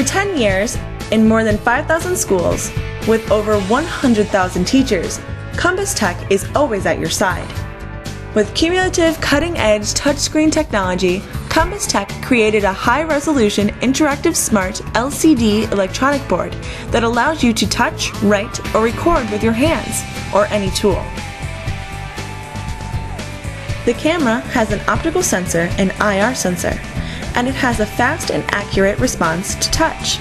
10 years, in more than 5,000 schools, with over 100,000 teachers, COMBUSTECH is always at your side. With cumulative cutting-edge touchscreen technology, COMBUSTECH created a high-resolution interactive smart LCD electronic board that allows you to touch, write, or record with your hands, or any tool. The camera has an optical sensor and IR sensor, and it has a fast and accurate response to touch,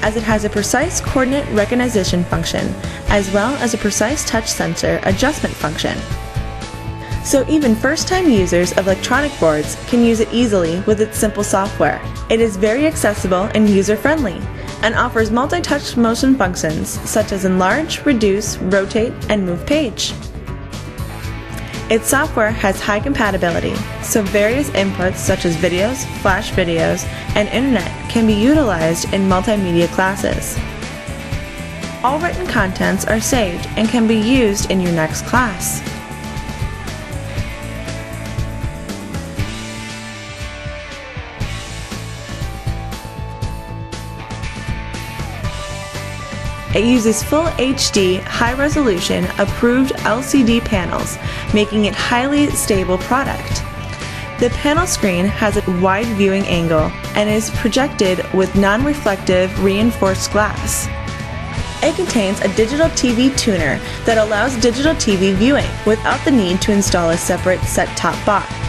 as it has a precise coordinate recognition function, as well as a precise touch sensor adjustment function. So even first-time users of electronic boards can use it easily with its simple software. It is very accessible and user-friendly, and offers multi-touch motion functions such as enlarge, reduce, rotate, and move page. Its software has high compatibility, so various inputs such as videos, flash videos, and internet can be utilized in multimedia classes. All written contents are saved and can be used in your next class. It uses full HD, high-resolution, approved LCD panels, making it highly stable product. The panel screen has a wide viewing angle and is projected with non-reflective reinforced glass. It contains a digital TV tuner that allows digital TV viewing without the need to install a separate set-top box.